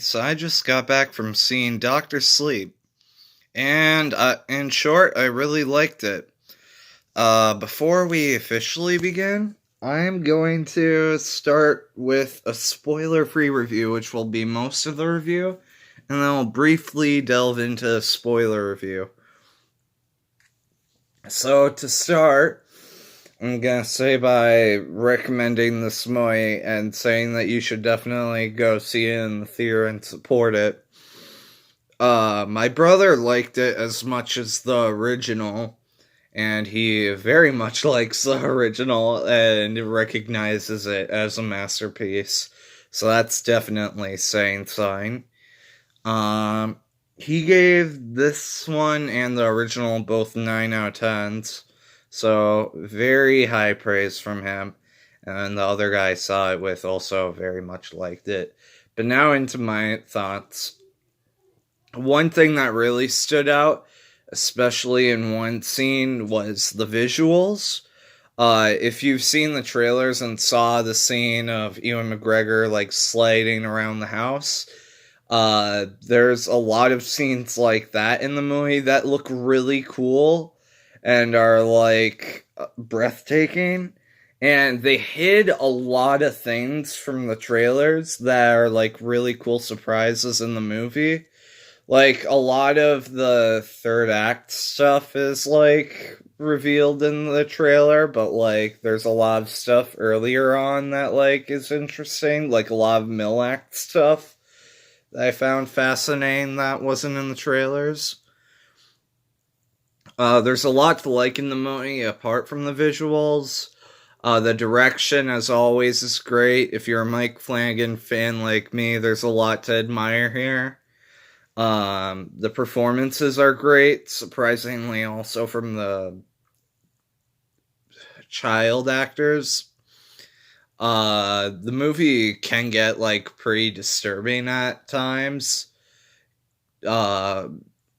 So I just got back from seeing Doctor Sleep, and in short, I really liked it. Before we officially begin, I'm going to start with a spoiler-free review, which will be most of the review, and then I'll briefly delve into a spoiler review. So to start, I'm gonna say by recommending this movie and saying that you should definitely go see it in the theater and support it. My brother liked it as much as the original, and he very much likes the original and recognizes it as a masterpiece. So that's definitely saying something. Um, he gave this one and the original both 9 out of 10s. So very high praise from him. And the other guy I saw it with also very much liked it. But now into my thoughts. One thing that really stood out, especially in one scene, was the visuals. If you've seen the trailers and saw the scene of Ewan McGregor like sliding around the house, there's a lot of scenes like that in the movie that look really cool and are like breathtaking. And they hid a lot of things from the trailers that are like really cool surprises in the movie. Like a lot of the third act stuff is like revealed in the trailer, but like there's a lot of stuff earlier on that like is interesting, like a lot of middle act stuff that I found fascinating that wasn't in the trailers. There's a lot to like in the movie apart from the visuals. The direction, as always, is great. If you're a Mike Flanagan fan like me, there's a lot to admire here. The performances are great, surprisingly, also from the child actors. The movie can get like pretty disturbing at times. Uh,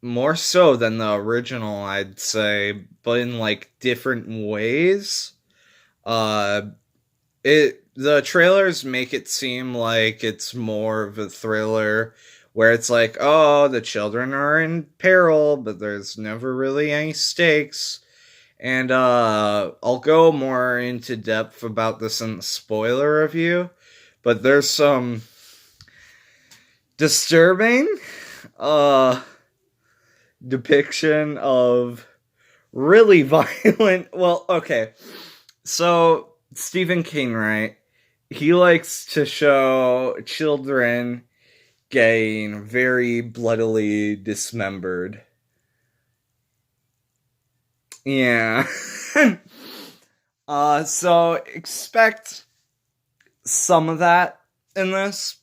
More so than the original, I'd say, but in like different ways. Uh, the trailers make it seem like it's more of a thriller where it's like, oh, the children are in peril, but there's never really any stakes. And I'll go more into depth about this in the spoiler review, but there's some disturbing uh depiction of really violent. Well, okay. So Stephen King, right? He likes to show children getting very bloodily dismembered. Yeah. So expect some of that in this.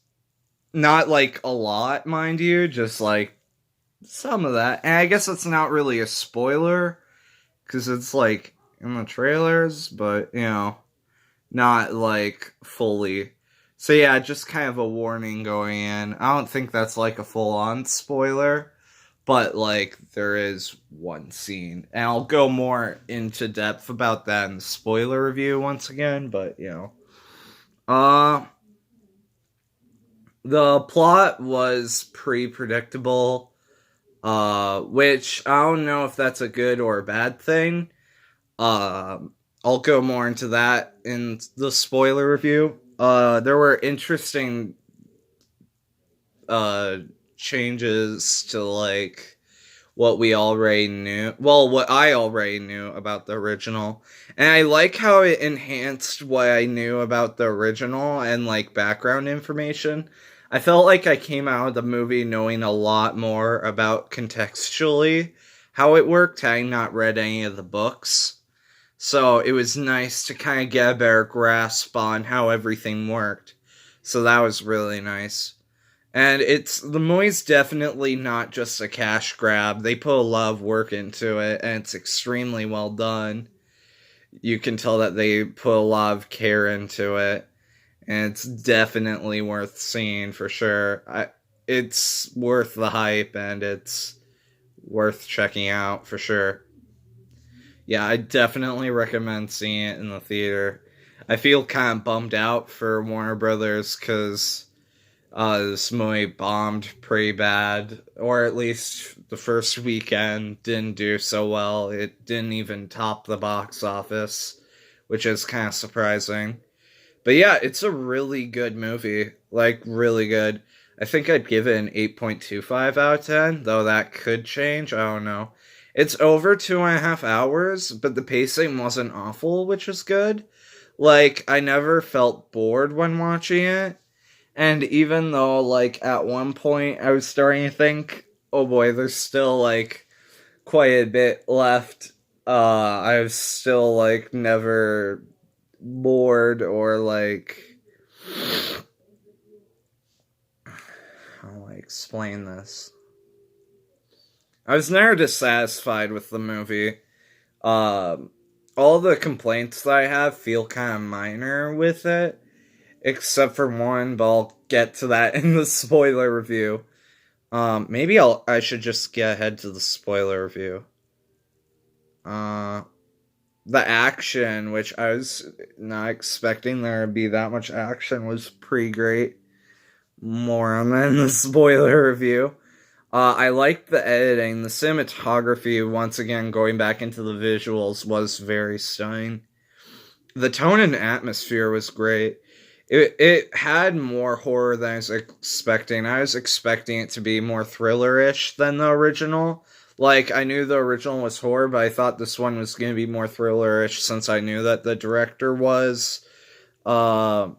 Not like a lot, mind you, just like some of that. And I guess it's not really a spoiler because it's like in the trailers, but you know, not like fully. So yeah, just kind of a warning going in. I don't think that's like a full on spoiler, but like there is one scene. And I'll go more into depth about that in the spoiler review once again, but you know. Uh the plot was pretty predictable, which I don't know if that's a good or a bad thing. I'll go more into that in the spoiler review. There were interesting uh changes to like what we already knew. Well, what I already knew about the original. And I like how it enhanced what I knew about the original and like background information. I felt like I came out of the movie knowing a lot more about contextually how it worked, having not read any of the books. So it was nice to kind of get a better grasp on how everything worked. So that was really nice. And it's the movie's definitely not just a cash grab. They put a lot of work into it, and it's extremely well done. You can tell that they put a lot of care into it, and it's definitely worth seeing for sure. It's worth the hype, and it's worth checking out for sure. Yeah, I definitely recommend seeing it in the theater. I feel kind of bummed out for Warner Brothers because This movie bombed pretty bad, or at least the first weekend didn't do so well. It didn't even top the box office, which is kind of surprising. But yeah, it's a really good movie. Like, really good. I think I'd give it an 8.25 out of 10, though that could change. I don't know. It's over 2.5 hours, but the pacing wasn't awful, which was good. Like, I never felt bored when watching it. And even though, like, at one point I was starting to think, oh boy, there's still, like, quite a bit left, I was still, like, never bored or, like, how do I explain this? I was never dissatisfied with the movie. Um, all the complaints that I have feel kind of minor with it, except for one, but I'll get to that in the spoiler review. Maybe I should just get ahead to the spoiler review. Uh, the action, which I was not expecting there to be that much action, was pretty great. More on that in the spoiler review. I liked the editing. The cinematography, once again, going back into the visuals, was very stunning. The tone and atmosphere was great. It had more horror than I was expecting. I was expecting it to be more thriller-ish than the original. Like, I knew the original was horror, but I thought this one was going to be more thriller-ish since I knew that the director was... Uh,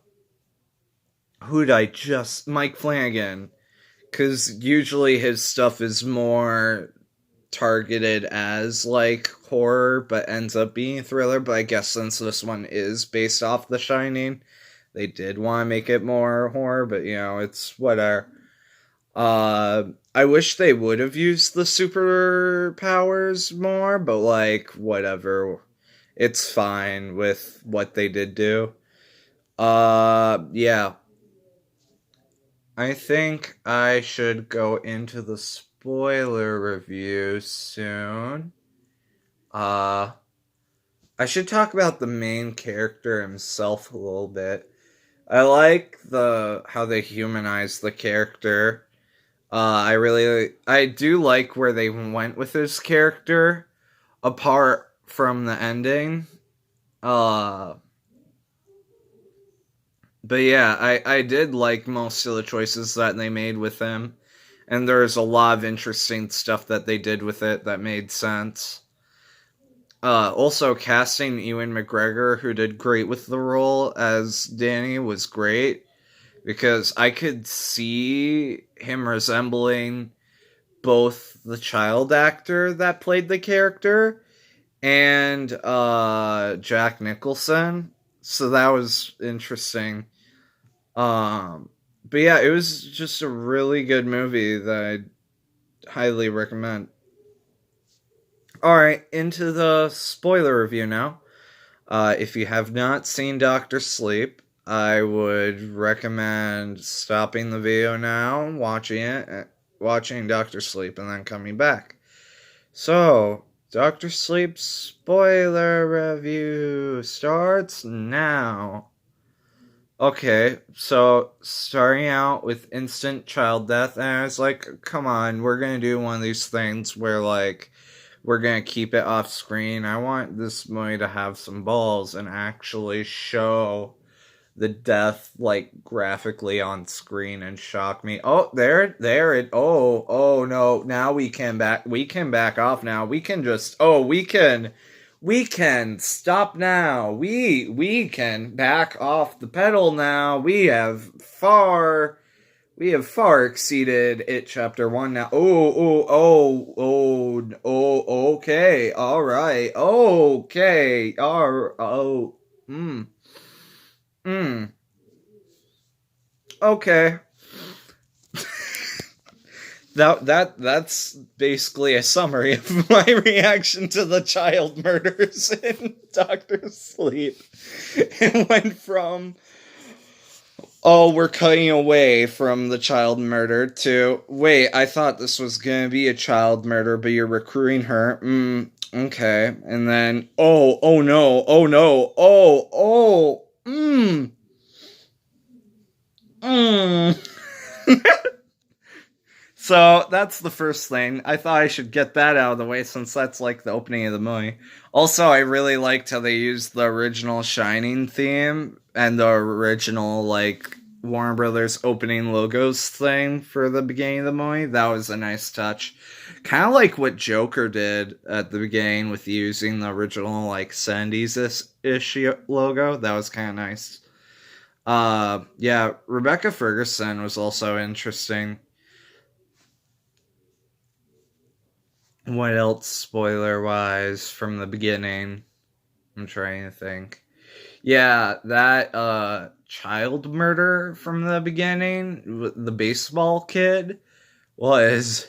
who'd I just... Mike Flanagan. Because usually his stuff is more targeted as, like, horror, but ends up being thriller. But I guess since this one is based off The Shining, they did want to make it more horror, but, you know, it's whatever. I wish they would have used the superpowers more, but, like, whatever. It's fine with what they did do. Yeah. I think I should go into the spoiler review soon. I should talk about the main character himself a little bit. I like how they humanize the character. I do like where they went with his character, apart from the ending. Uh, but yeah, I did like most of the choices that they made with him, and there's a lot of interesting stuff that they did with it that made sense. Also, casting Ewan McGregor, who did great with the role as Danny, was great because I could see him resembling both the child actor that played the character and Jack Nicholson. So that was interesting. But yeah, it was just a really good movie that I highly recommend. Alright, into the spoiler review now. If you have not seen Doctor Sleep, I would recommend stopping the video now, watching Doctor Sleep, and then coming back. So, Doctor Sleep spoiler review starts now. Okay, so starting out with instant child death, and I was like, come on, we're gonna do one of these things where, like, we're gonna keep it off screen. I want this movie to have some balls and actually show the death, like, graphically on screen and shock me. Oh, oh no, now we can back off now. We can stop now. We can back off the pedal now. We have far exceeded it chapter 1 now. Okay. All right. Okay. Okay. That's basically a summary of my reaction to the child murders in Doctor Sleep. It went from, oh, we're cutting away from the child murder to, wait, I thought this was gonna be a child murder, but you're recruiting her. Okay. And then, oh no, mm. So that's the first thing. I thought I should get that out of the way since that's like the opening of the movie. Also, I really liked how they used the original Shining theme and the original like Warner Brothers opening logos thing for the beginning of the movie. That was a nice touch. Kind of like what Joker did at the beginning with using the original like 70s ish logo. That was kind of nice. Yeah, Rebecca Ferguson was also interesting. What else, spoiler wise, from the beginning? I'm trying to think. Yeah, that child murder from the beginning, the baseball kid, was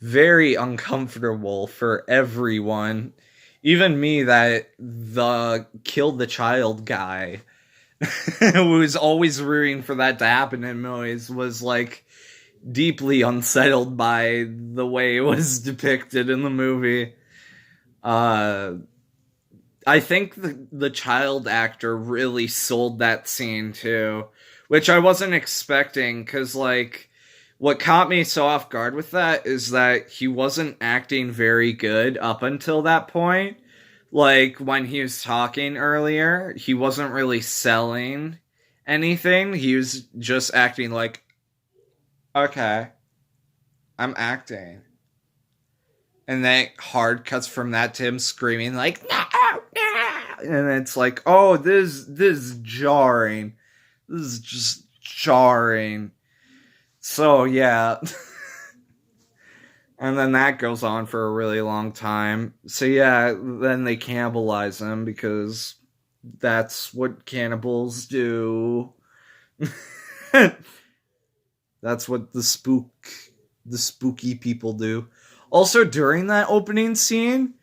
very uncomfortable for everyone. Even me, that the killed the child guy, who was always rooting for that to happen in movies, was like deeply unsettled by the way it was depicted in the movie. Uh, I think the child actor really sold that scene too, which I wasn't expecting because, like, what caught me so off guard with that is that he wasn't acting very good up until that point. Like, when he was talking earlier, he wasn't really selling anything. He was just acting like, okay, I'm acting. And then hard cuts from that to him screaming like, no, no! And it's like, oh, this is jarring. This is just jarring. So yeah. And then that goes on for a really long time. So yeah, then they cannibalize him because that's what cannibals do. That's what the spooky people do. Also, during that opening scene,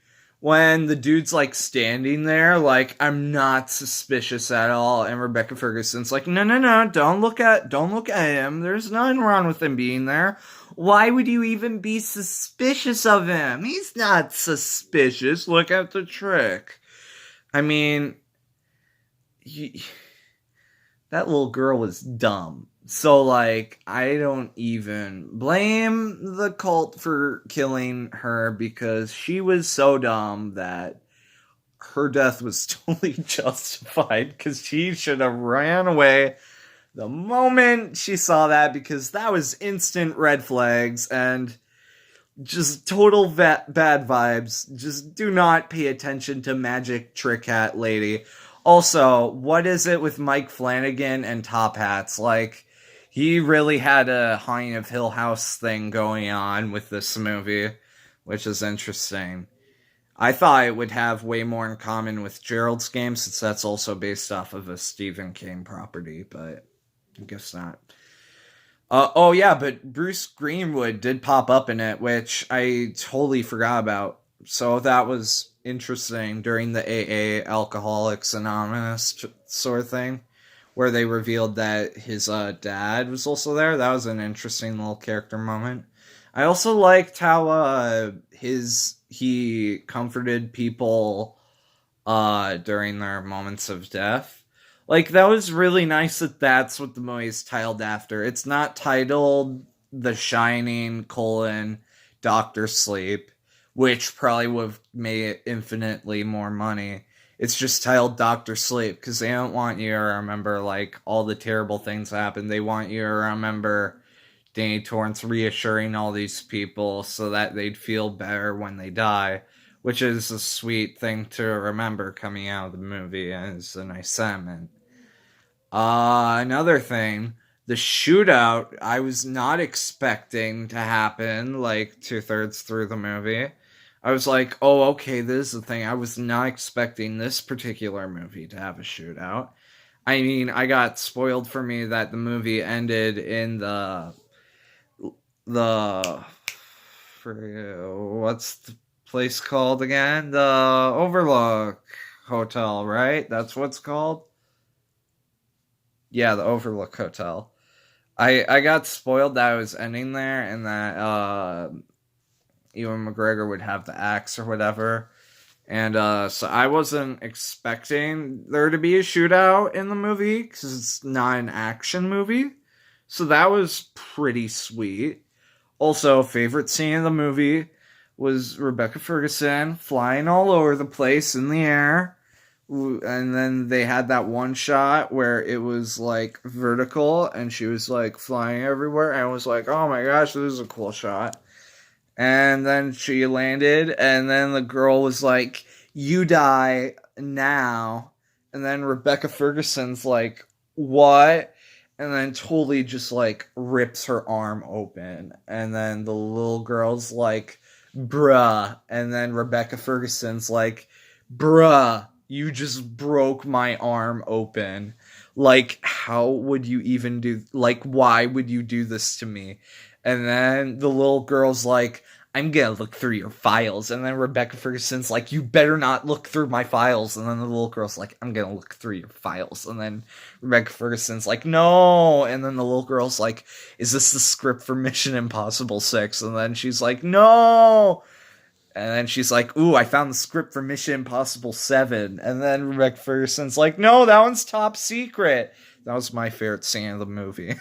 when the dude's like standing there, like, I'm not suspicious at all, and Rebecca Ferguson's like, no, no, no, don't look at him. There's nothing wrong with him being there. Why would you even be suspicious of him? He's not suspicious. Look at the trick. I mean, that little girl was dumb. So, like, I don't even blame the cult for killing her because she was so dumb that her death was totally justified because she should have ran away the moment she saw that because that was instant red flags and just total bad vibes. Just do not pay attention to Magic Trick Hat Lady. Also, what is it with Mike Flanagan and top hats? Like, he really had a Haunting of Hill House thing going on with this movie, which is interesting. I thought it would have way more in common with Gerald's Game, since that's also based off of a Stephen King property, but I guess not. Oh yeah, but Bruce Greenwood did pop up in it, which I totally forgot about. So that was interesting during the AA Alcoholics Anonymous sort of thing, where they revealed that his dad was also there. That was an interesting little character moment. I also liked how he comforted people during their moments of death. Like, that was really nice that that's what the movie is titled after. It's not titled The Shining, Doctor Sleep, which probably would have made it infinitely more money. It's just titled Doctor Sleep because they don't want you to remember, like, all the terrible things that happened. They want you to remember Danny Torrance reassuring all these people so that they'd feel better when they die, which is a sweet thing to remember coming out of the movie, and it's a nice sentiment. Another thing, the shootout I was not expecting to happen like 2/3 through the movie. I was like, oh, okay, this is the thing. I was not expecting this particular movie to have a shootout. I mean, I got spoiled for me that the movie ended in the what's the place called again? The Overlook Hotel, right? That's what's called? Yeah, the Overlook Hotel. I got spoiled that I was ending there and that Ewan McGregor would have the axe or whatever. And so I wasn't expecting there to be a shootout in the movie because it's not an action movie. So that was pretty sweet. Also, favorite scene of the movie was Rebecca Ferguson flying all over the place in the air. And then they had that one shot where it was like vertical and she was like flying everywhere. And I was like, oh my gosh, this is a cool shot. And then she landed, and then the girl was like, you die now. And then Rebecca Ferguson's like, what? And then totally just like rips her arm open. And then the little girl's like, bruh. And then Rebecca Ferguson's like, bruh, you just broke my arm open. Like, how would you even do, like, why would you do this to me? And then the little girl's like, I'm gonna look through your files. And then Rebecca Ferguson's like, you better not look through my files. And then the little girl's like, I'm gonna look through your files. And then Rebecca Ferguson's like, no. And then the little girl's like, is this the script for Mission Impossible 6? And then she's like, no. And then she's like, ooh, I found the script for Mission Impossible 7. And then Rebecca Ferguson's like, no, that one's top secret. That was my favorite scene of the movie.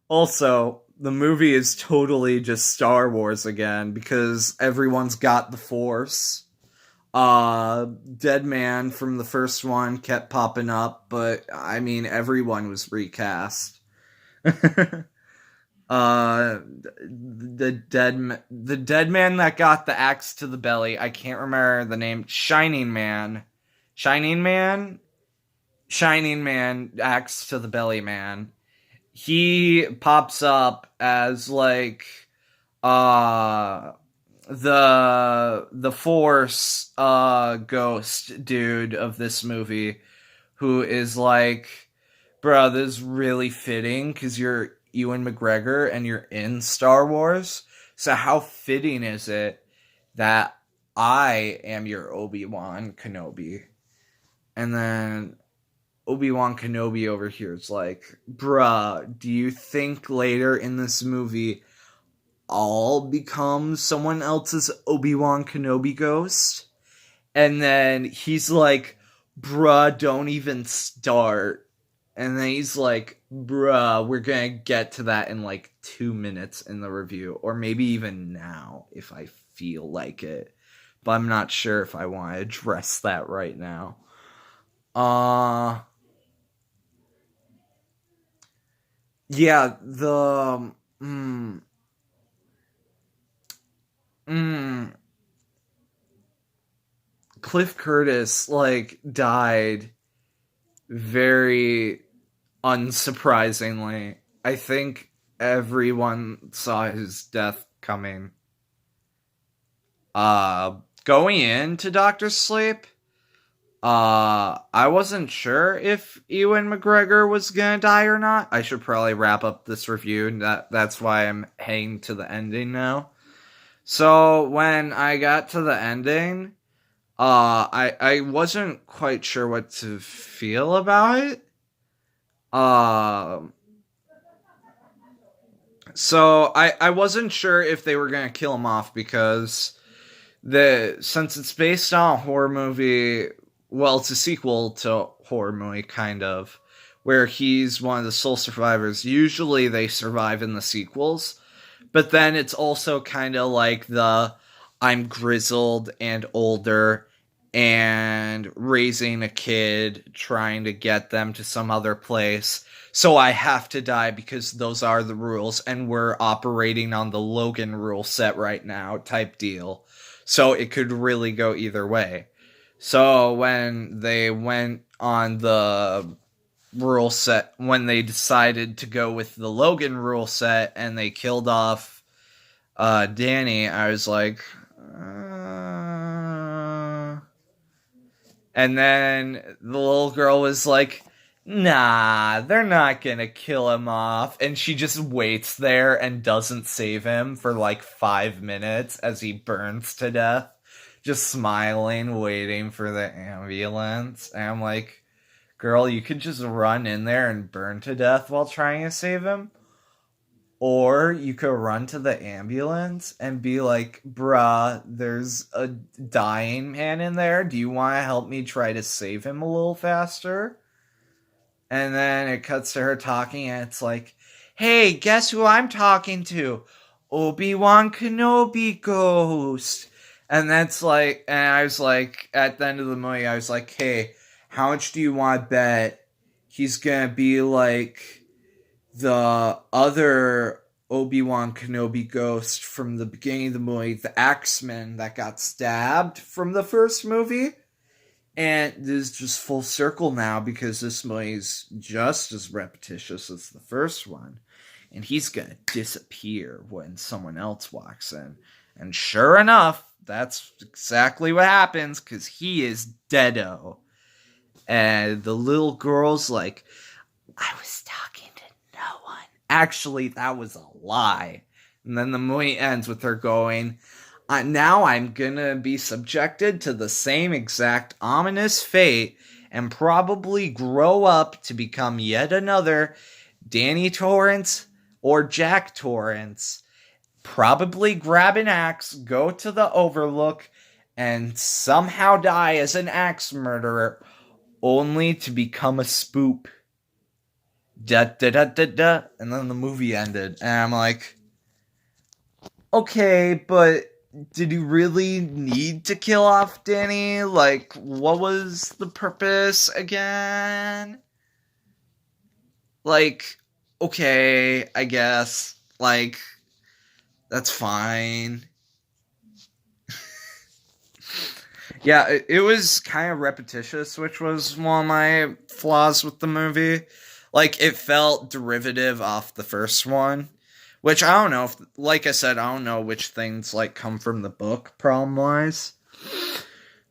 Also, the movie is totally just Star Wars again because everyone's got the Force. Dead Man from the first one kept popping up, but I mean, everyone was recast. The dead man that got the axe to the belly. I can't remember the name. Shining Man, Shining Man, axe to the belly man. He pops up as like uh the Force ghost dude of this movie, who is like, bro, this is really fitting because you're Ewan McGregor and you're in Star Wars. So how fitting is it that I am your Obi-Wan Kenobi? And then Obi-Wan Kenobi over here is like, bruh, do you think later in this movie I'll become someone else's Obi-Wan Kenobi ghost? And then he's like, bruh, don't even start. And then he's like, bruh, we're gonna get to that in like 2 minutes in the review. Or maybe even now, if I feel like it. But I'm not sure if I want to address that right now. Yeah, the... Cliff Curtis, like, died very unsurprisingly. I think everyone saw his death coming. Going into Doctor Sleep, I wasn't sure if Ewan McGregor was gonna die or not. I should probably wrap up this review, and that's why I'm heading to the ending now. So when I got to the ending, I wasn't quite sure what to feel about it. So I wasn't sure if they were gonna kill him off because since it's based on a horror movie, well, it's a sequel to a horror movie, kind of, where he's one of the sole survivors. Usually they survive in the sequels, but then it's also kind of like I'm grizzled and older and raising a kid, trying to get them to some other place. So I have to die because those are the rules, and we're operating on the Logan rule set right now, type deal. So it could really go either way. So when they went on the rule set, when they decided to go with the Logan rule set and they killed off Danny, I was like, And then the little girl was like, nah, they're not gonna kill him off. And she just waits there and doesn't save him for like 5 minutes as he burns to death. Just smiling, waiting for the ambulance. And I'm like, girl, you could just run in there and burn to death while trying to save him. Or you could run to the ambulance and be like, bruh, there's a dying man in there. Do you want to help me try to save him a little faster? And then it cuts to her talking, and it's like, hey, guess who I'm talking to? Obi-Wan Kenobi ghost. And that's like, and I was like, at the end of the movie, I was like, hey, how much do you want to bet he's gonna be like the other Obi-Wan Kenobi ghost from the beginning of the movie, the Axeman that got stabbed from the first movie? And this is just full circle now because this movie's just as repetitious as the first one. And he's gonna disappear when someone else walks in. And sure enough, that's exactly what happens because he is deado. And the little girl's like, I was talking to no one. Actually, that was a lie. And then the movie ends with her going, now I'm gonna be subjected to the same exact ominous fate and probably grow up to become yet another Danny Torrance or Jack Torrance. Probably grab an axe, go to the Overlook, and somehow die as an axe murderer, only to become a spook. Da da da da da. And then the movie ended, and I'm like, okay, but did you really need to kill off Danny? Like, what was the purpose again? Like, okay, I guess. Like, that's fine. Yeah, it was kind of repetitious, which was one of my flaws with the movie. Like, it felt derivative off the first one. Which I don't know if, like I said, I don't know which things like come from the book problem wise.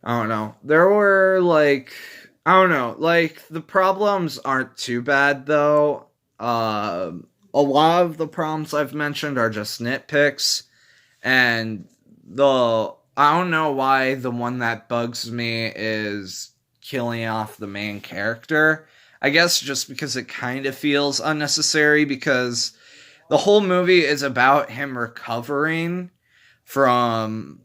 I don't know. There were like, I don't know, like the problems aren't too bad though. A lot of the problems I've mentioned are just nitpicks, and I don't know why the one that bugs me is killing off the main character. I guess just because it kind of feels unnecessary because the whole movie is about him recovering from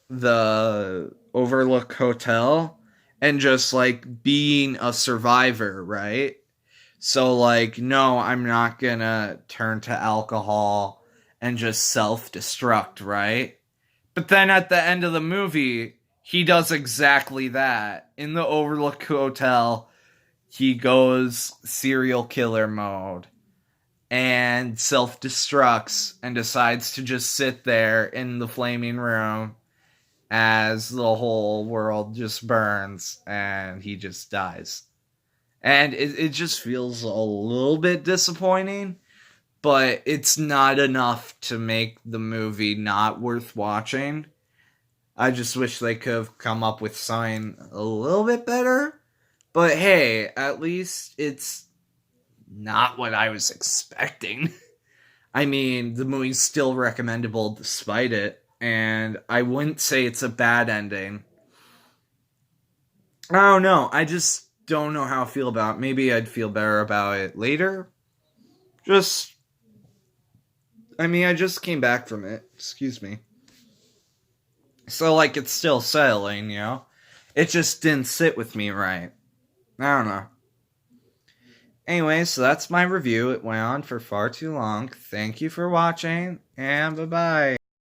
the Overlook Hotel and just like being a survivor, right? So like, no, I'm not gonna turn to alcohol and just self-destruct, right? But then at the end of the movie, he does exactly that. In the Overlook Hotel, he goes serial killer mode and self-destructs and decides to just sit there in the flaming room as the whole world just burns and he just dies. And it just feels a little bit disappointing, but it's not enough to make the movie not worth watching. I just wish they could have come up with something a little bit better. But hey, at least it's not what I was expecting. I mean, the movie's still recommendable despite it, and I wouldn't say it's a bad ending. I don't know. I just don't know how I feel about it. Maybe I'd feel better about it later. I just came back from it. Excuse me. So, like, it's still settling, you know? It just didn't sit with me right. I don't know. Anyway, so that's my review. It went on for far too long. Thank you for watching, and bye-bye.